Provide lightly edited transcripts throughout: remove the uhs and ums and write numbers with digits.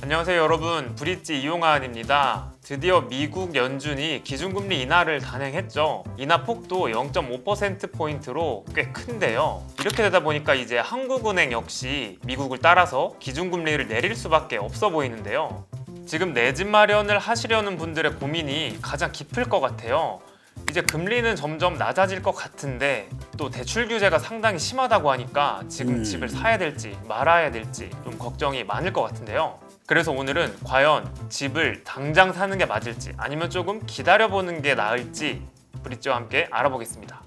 안녕하세요 여러분, 브릿지 이용환입니다. 드디어 미국 연준이 기준금리 인하를 단행했죠. 인하 폭도 0.5%포인트로 꽤 큰데요. 이렇게 되다 보니까 이제 한국은행 역시 미국을 따라서 기준금리를 내릴 수밖에 없어 보이는데요. 지금 내 집 마련을 하시려는 분들의 고민이 가장 깊을 것 같아요. 이제 금리는 점점 낮아질 것 같은데 또 대출 규제가 상당히 심하다고 하니까 지금 집을 사야 될지 말아야 될지 좀 걱정이 많을 것 같은데요. 그래서 오늘은 과연 집을 당장 사는 게 맞을지 아니면 조금 기다려보는 게 나을지 브릿지와 함께 알아보겠습니다.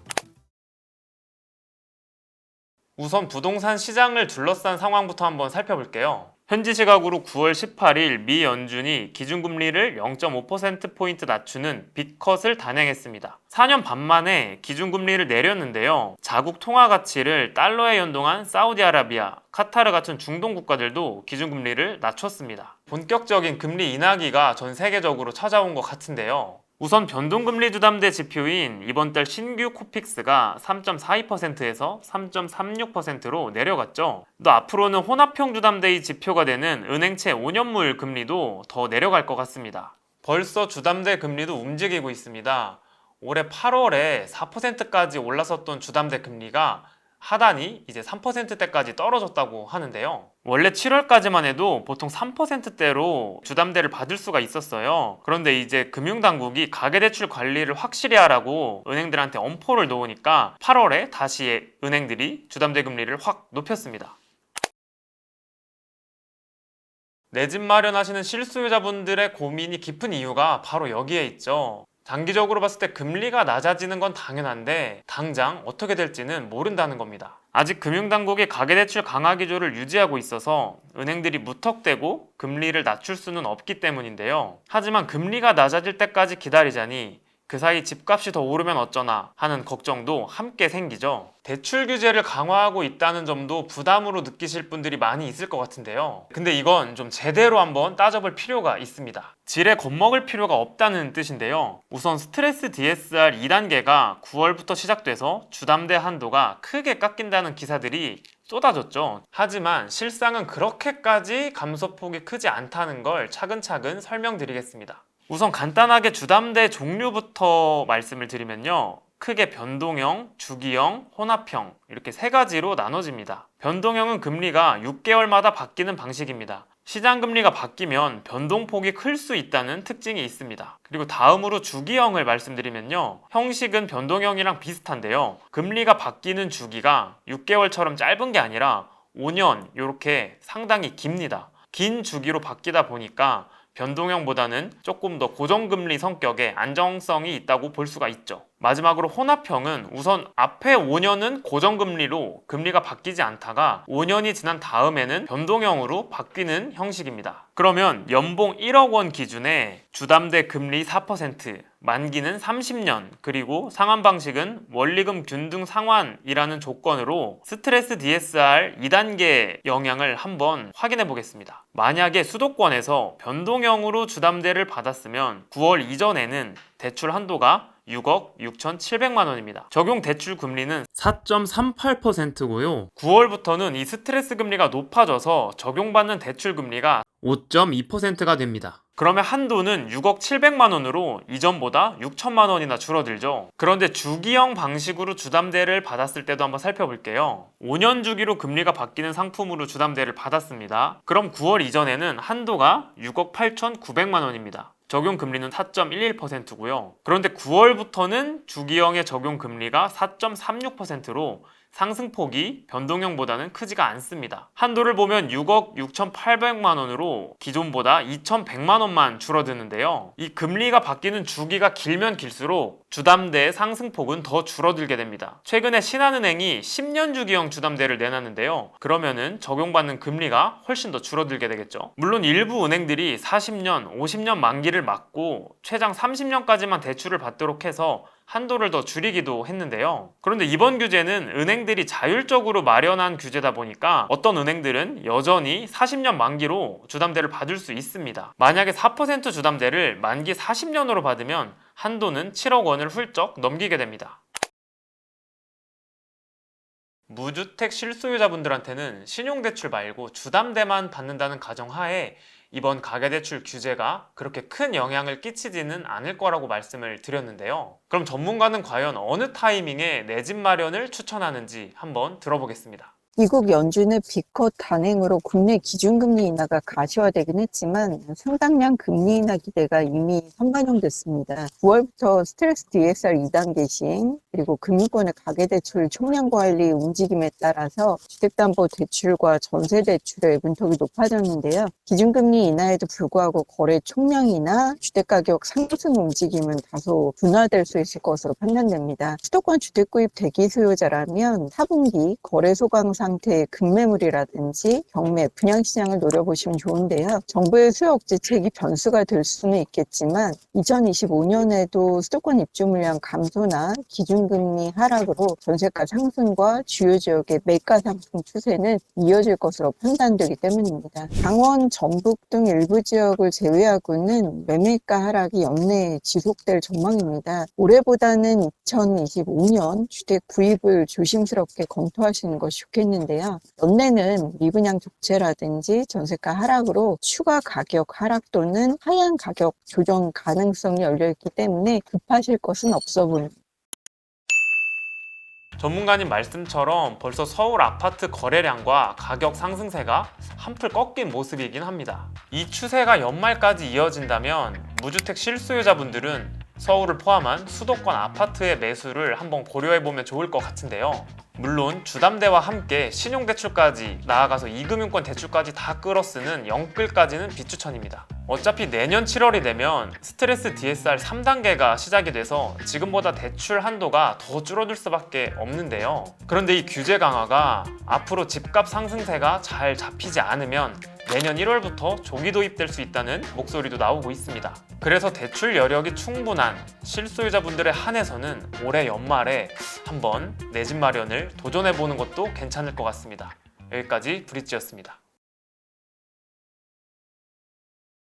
우선 부동산 시장을 둘러싼 상황부터 한번 살펴볼게요. 현지 시각으로 9월 18일 미 연준이 기준금리를 0.5%포인트 낮추는 빅컷을 단행했습니다. 4년 반 만에 기준금리를 내렸는데요. 자국 통화 가치를 달러에 연동한 사우디아라비아, 카타르 같은 중동 국가들도 기준금리를 낮췄습니다. 본격적인 금리 인하기가 전 세계적으로 찾아온 것 같은데요. 우선 변동금리 주담대 지표인 이번 달 신규 코픽스가 3.42%에서 3.36%로 내려갔죠. 또 앞으로는 혼합형 주담대의 지표가 되는 은행채 5년물 금리도 더 내려갈 것 같습니다. 벌써 주담대 금리도 움직이고 있습니다. 올해 8월에 4%까지 올랐었던 주담대 금리가 하단이 이제 3%대까지 떨어졌다고 하는데요. 원래 7월까지만 해도 보통 3%대로 주담대를 받을 수가 있었어요. 그런데 이제 금융당국이 가계대출 관리를 확실히 하라고 은행들한테 엄포를 놓으니까 8월에 다시 은행들이 주담대 금리를 확 높였습니다. 내 집 마련하시는 실수요자분들의 고민이 깊은 이유가 바로 여기에 있죠. 장기적으로 봤을 때 금리가 낮아지는 건 당연한데 당장 어떻게 될지는 모른다는 겁니다. 아직 금융당국이 가계대출 강화 기조를 유지하고 있어서 은행들이 무턱대고 금리를 낮출 수는 없기 때문인데요. 하지만 금리가 낮아질 때까지 기다리자니 그 사이 집값이 더 오르면 어쩌나 하는 걱정도 함께 생기죠. 대출 규제를 강화하고 있다는 점도 부담으로 느끼실 분들이 많이 있을 것 같은데요. 근데 이건 좀 제대로 한번 따져볼 필요가 있습니다. 지레 겁먹을 필요가 없다는 뜻인데요. 우선 스트레스 DSR 2단계가 9월부터 시작돼서 주담대 한도가 크게 깎인다는 기사들이 쏟아졌죠. 하지만 실상은 그렇게까지 감소폭이 크지 않다는 걸 차근차근 설명드리겠습니다. 우선 간단하게 주담대 종류부터 말씀을 드리면요. 크게 변동형, 주기형, 혼합형 이렇게 세 가지로 나눠집니다. 변동형은 금리가 6개월마다 바뀌는 방식입니다. 시장 금리가 바뀌면 변동폭이 클 수 있다는 특징이 있습니다. 그리고 다음으로 주기형을 말씀드리면요. 형식은 변동형이랑 비슷한데요. 금리가 바뀌는 주기가 6개월처럼 짧은 게 아니라 5년 이렇게 상당히 깁니다. 긴 주기로 바뀌다 보니까 변동형보다는 조금 더 고정금리 성격의 안정성이 있다고 볼 수가 있죠. 마지막으로 혼합형은 우선 앞에 5년은 고정금리로 금리가 바뀌지 않다가 5년이 지난 다음에는 변동형으로 바뀌는 형식입니다. 그러면 연봉 1억 원 기준에 주담대 금리 4%, 만기는 30년, 그리고 상환 방식은 원리금 균등 상환이라는 조건으로 스트레스 DSR 2단계 영향을 한번 확인해 보겠습니다. 만약에 수도권에서 변동형으로 주담대를 받았으면 9월 이전에는 대출 한도가 6억 6,700만 원입니다. 적용 대출 금리는 4.38%고요. 9월부터는 이 스트레스 금리가 높아져서 적용받는 대출 금리가 5.2%가 됩니다. 그러면 한도는 6억 700만 원으로 이전보다 6천만 원이나 줄어들죠. 그런데 주기형 방식으로 주담대를 받았을 때도 한번 살펴볼게요. 5년 주기로 금리가 바뀌는 상품으로 주담대를 받았습니다. 그럼 9월 이전에는 한도가 6억 8,900만 원입니다. 적용 금리는 4.11%고요. 그런데 9월부터는 주기형의 적용 금리가 4.36%로 상승폭이 변동형보다는 크지가 않습니다. 한도를 보면 6억 6,800만 원으로 기존보다 2,100만 원만 줄어드는데요. 이 금리가 바뀌는 주기가 길면 길수록 주담대의 상승폭은 더 줄어들게 됩니다. 최근에 신한은행이 10년 주기형 주담대를 내놨는데요. 그러면은 적용받는 금리가 훨씬 더 줄어들게 되겠죠. 물론 일부 은행들이 40년, 50년 만기를 막고 최장 30년까지만 대출을 받도록 해서 한도를 더 줄이기도 했는데요. 그런데 이번 규제는 은행들이 자율적으로 마련한 규제다 보니까 어떤 은행들은 여전히 40년 만기로 주담대를 받을 수 있습니다. 만약에 4% 주담대를 만기 40년으로 받으면 한도는 7억 원을 훌쩍 넘기게 됩니다. 무주택 실소유자분들한테는 신용대출 말고 주담대만 받는다는 가정하에 이번 가계대출 규제가 그렇게 큰 영향을 끼치지는 않을 거라고 말씀을 드렸는데요. 그럼 전문가는 과연 어느 타이밍에 내 집 마련을 추천하는지 한번 들어보겠습니다. 미국 연준의 B컷 단행으로 국내 기준금리 인하가 가시화되긴 했지만 상당량 금리 인하 기대가 이미 선반영됐습니다. 9월부터 스트레스 DSR 2단계 시행, 그리고 금융권의 가계대출 총량 관리 움직임에 따라서 주택담보대출과 전세대출의 문턱이 높아졌는데요. 기준금리 인하에도 불구하고 거래 총량이나 주택가격 상승 움직임은 다소 둔화될 수 있을 것으로 판단됩니다. 수도권 주택구입 대기 수요자라면 4분기 거래 소강 상태의 급매물이라든지 경매, 분양시장을 노려보시면 좋은데요. 정부의 수요 억제책이 변수가 될 수는 있겠지만 2025년에도 수도권 입주 물량 감소나 기준금리 하락으로 전세가 상승과 주요 지역의 매가 상승 추세는 이어질 것으로 판단되기 때문입니다. 강원, 전북 등 일부 지역을 제외하고는 매매가 하락이 연내에 지속될 전망입니다. 올해보다는 2025년 주택 구입을 조심스럽게 검토하시는 것이 좋겠는데요. 연내는 미분양 족체라든지 전세가 하락으로 추가 가격 하락 또는 하향 가격 조정 가능성이 열려있기 때문에 급하실 것은 없어 보입니다. 전문가님 말씀처럼 벌써 서울 아파트 거래량과 가격 상승세가 한풀 꺾인 모습이긴 합니다. 이 추세가 연말까지 이어진다면 무주택 실수요자분들은 서울을 포함한 수도권 아파트의 매수를 한번 고려해보면 좋을 것 같은데요. 물론 주담대와 함께 신용대출까지 나아가서 이금융권 대출까지 다 끌어쓰는 영끌까지는 비추천입니다. 어차피 내년 7월이 되면 스트레스 DSR 3단계가 시작이 돼서 지금보다 대출 한도가 더 줄어들 수밖에 없는데요. 그런데 이 규제 강화가 앞으로 집값 상승세가 잘 잡히지 않으면 내년 1월부터 조기 도입될 수 있다는 목소리도 나오고 있습니다. 그래서 대출 여력이 충분한 실수요자분들에 한해서는 올해 연말에 한번 내 집 마련을 도전해보는 것도 괜찮을 것 같습니다. 여기까지 브릿지였습니다.